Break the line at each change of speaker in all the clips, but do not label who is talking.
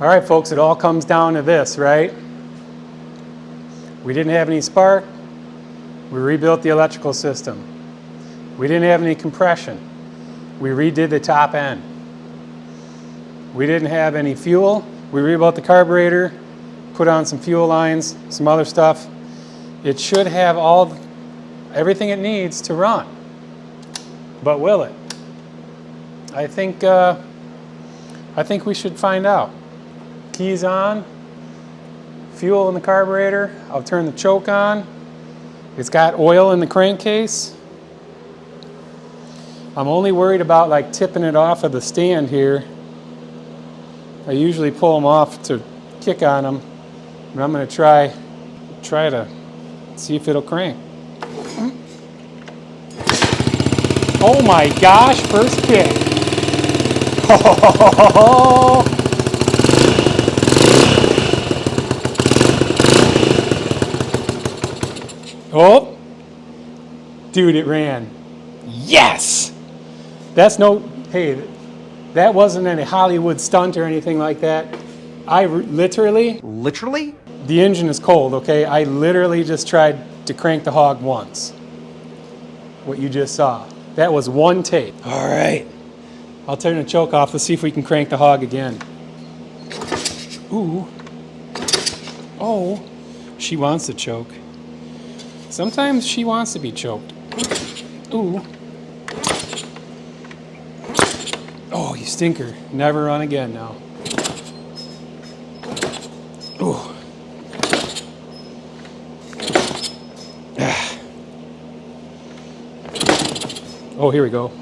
All right, folks, it all comes down to this, right? We didn't have any spark. We rebuilt the electrical system. We didn't have any compression. We redid the top end. We didn't have any fuel. We rebuilt the carburetor, put on some fuel lines, some other stuff. It should have everything it needs to run. But will it? I think we should find out. Keys on, fuel in the carburetor. I'll turn the choke on. It's got oil in the crankcase. I'm only worried about like tipping it off of the stand here. I usually pull them off to kick on them, but I'm going to try to see if it'll crank. Oh my gosh, first kick. Oh, dude, it ran. Yes! That's hey, that wasn't any Hollywood stunt or anything like that. Literally, the engine is cold, okay? I literally just tried to crank the hog once. What you just saw. That was one take. All right. I'll turn the choke off. Let's see if we can crank the hog again. Ooh. Oh, she wants to choke. Sometimes she wants to be choked. Ooh. Oh, you stinker. Never run again now. Ooh. Ah. Oh, here we go.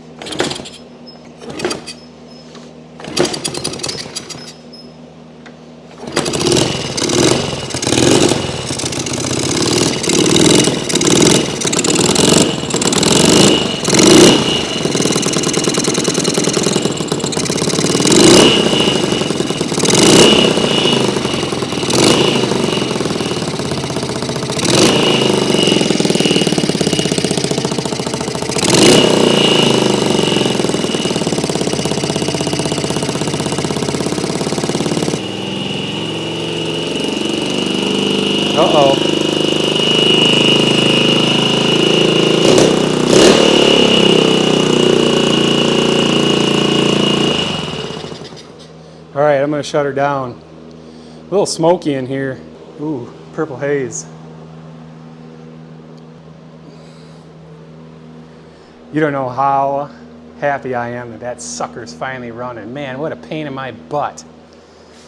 Uh-oh. All right, I'm going to shut her down. A little smoky in here. Ooh, purple haze. You don't know how happy I am that sucker's finally running. Man, what a pain in my butt.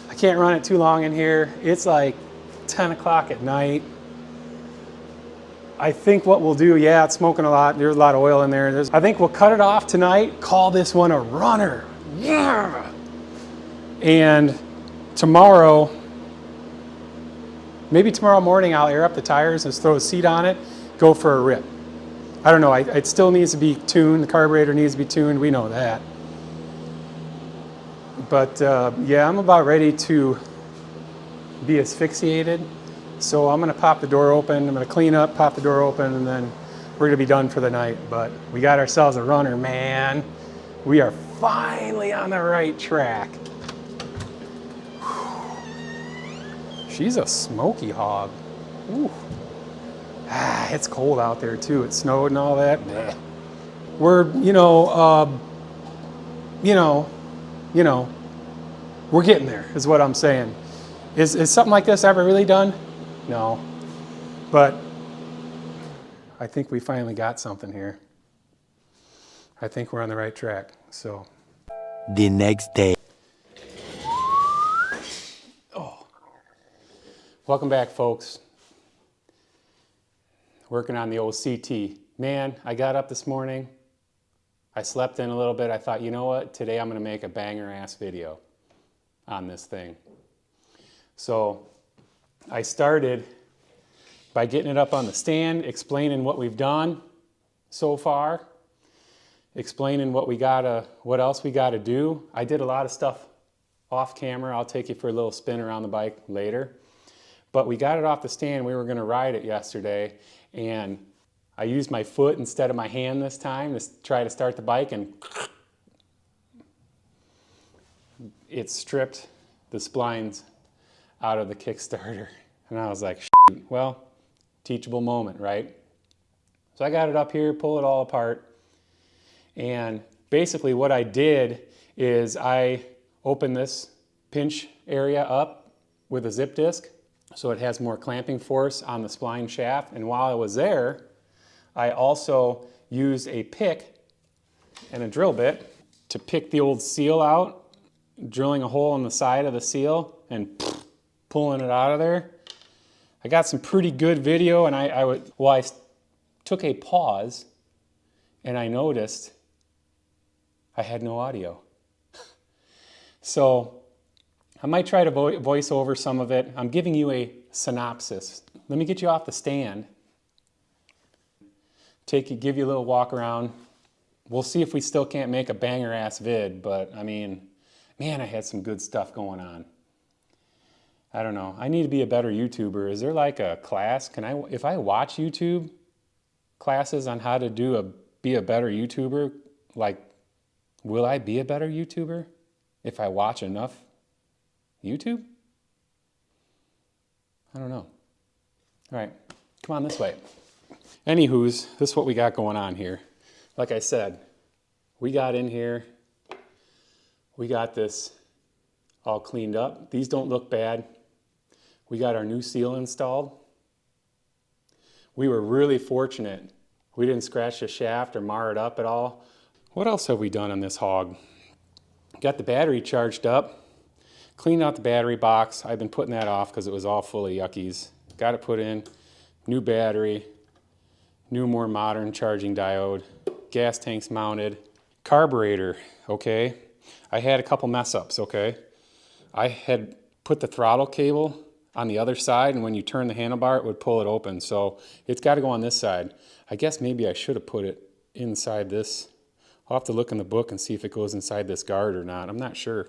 I can't run it too long in here. It's like 10 o'clock at night. I think what we'll do, yeah, it's smoking a lot. There's a lot of oil in there. I think we'll cut it off tonight, call this one a runner. Yeah. And tomorrow, maybe tomorrow morning, I'll air up the tires and throw a seat on it, go for a rip. I don't know, it still needs to be tuned. The carburetor needs to be tuned, we know that. But yeah, I'm about ready to be asphyxiated. So I'm gonna pop the door open, I'm gonna clean up, pop the door open, and then we're gonna be done for the night. But we got ourselves a runner, man. We are finally on the right track. She's a smoky hog. Ooh. Ah, it's cold out there too. It snowed and all that. Bleh. We're, we're getting there, is what I'm saying. Is something like this ever really done? No. But I think we finally got something here. I think we're on the right track. So
the next day.
Oh. Welcome back, folks. Working on the old CT. Man, I got up this morning. I slept in a little bit. I thought, you know what? Today I'm going to make a banger-ass video on this thing. So I started by getting it up on the stand, explaining what we've done so far, explaining what else we gotta do. I did a lot of stuff off camera. I'll take you for a little spin around the bike later. But we got it off the stand. We were gonna ride it yesterday, and I used my foot instead of my hand this time to try to start the bike, and it stripped the splines out of the Kickstarter. And I was like, shoot, well, teachable moment, right? So I got it up here, pull it all apart. And basically what I did is I opened this pinch area up with a zip disc so it has more clamping force on the spline shaft. And while I was there, I also used a pick and a drill bit to pick the old seal out, drilling a hole in the side of the seal and pulling it out of there. I got some pretty good video, and I took a pause and I noticed I had no audio. So I might try to voice over some of it. I'm giving you a synopsis. Let me get you off the stand. Give you a little walk around. We'll see if we still can't make a banger ass vid, but I mean, man, I had some good stuff going on. I don't know. I need to be a better YouTuber. Is there like a class? If I watch YouTube classes on how to be a better YouTuber, like, will I be a better YouTuber if I watch enough YouTube? I don't know. All right, come on this way. Anywho's, this is what we got going on here. Like I said, we got in here. We got this all cleaned up. These don't look bad. We got our new seal installed. We were really fortunate. We didn't scratch the shaft or mar it up at all. What else have we done on this hog? Got the battery charged up, cleaned out the battery box. I've been putting that off because it was all full of yuckies. Got it put in, new battery, new more modern charging diode, gas tanks mounted, carburetor, okay? I had a couple mess ups, okay? I had put the throttle cable on the other side, and when you turn the handlebar, it would pull it open. So it's got to go on this side. I guess maybe I should have put it inside this. I'll have to look in the book and see if it goes inside this guard or not. I'm not sure.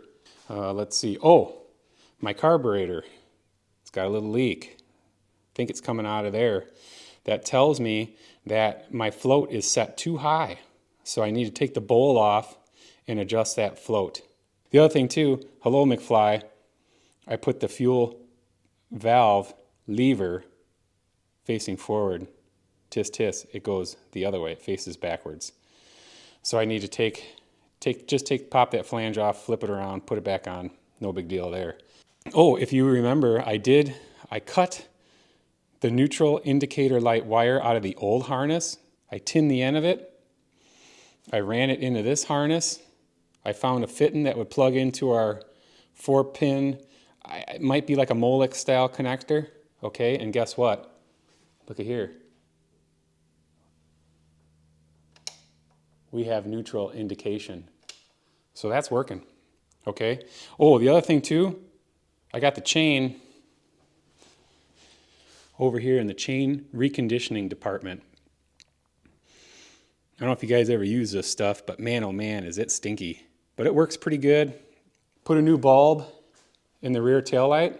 Let's see. Oh, my carburetor. It's got a little leak. I think it's coming out of there. That tells me that my float is set too high. So I need to take the bowl off and adjust that float. The other thing too, hello McFly, I put the fuel valve lever facing forward. Tis tis, it goes the other way, it faces backwards. So I need to pop that flange off, flip it around, put it back on. No big deal there. Oh, if you remember, I cut the neutral indicator light wire out of the old harness. I tinned the end of it. I ran it into this harness. I found a fitting that would plug into our 4-pin, it might be like a Molex style connector, okay? And guess what? Look at here. We have neutral indication. So that's working, okay? Oh, the other thing too, I got the chain over here in the chain reconditioning department. I don't know if you guys ever use this stuff, but man, oh man, is it stinky. But it works pretty good. Put a new bulb in the rear taillight,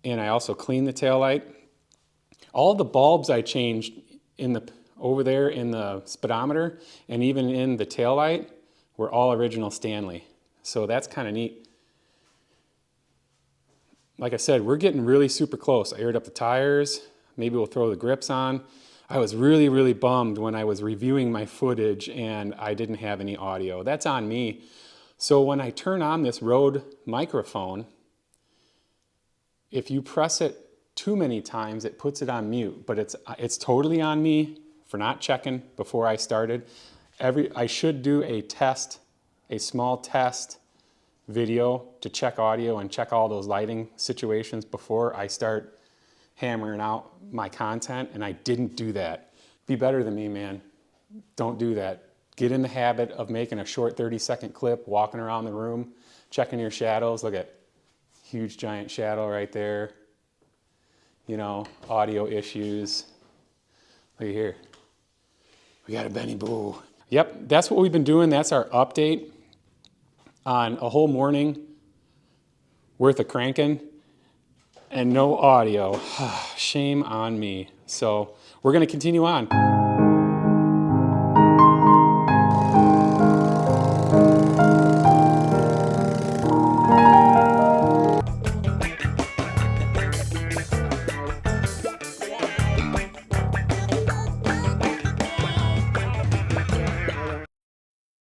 and I also cleaned the taillight. All the bulbs I changed over there in the speedometer and even in the taillight were all original Stanley. So that's kind of neat. Like I said, we're getting really super close. I aired up the tires. Maybe we'll throw the grips on. I was really, really bummed when I was reviewing my footage and I didn't have any audio. That's on me. So when I turn on this Rode microphone, if you press it too many times, it puts it on mute. But it's totally on me for not checking before I started. I should do a small test video to check audio and check all those lighting situations before I start hammering out my content, and I didn't do that. Be better than me, man. Don't do that. Get in the habit of making a short 30-second clip, walking around the room, checking your shadows. Look at huge giant shadow right there. You know, audio issues. Look here. We got a Benny Boo. Yep, that's what we've been doing. That's our update on a whole morning worth of cranking and no audio. Shame on me. So we're going to continue on.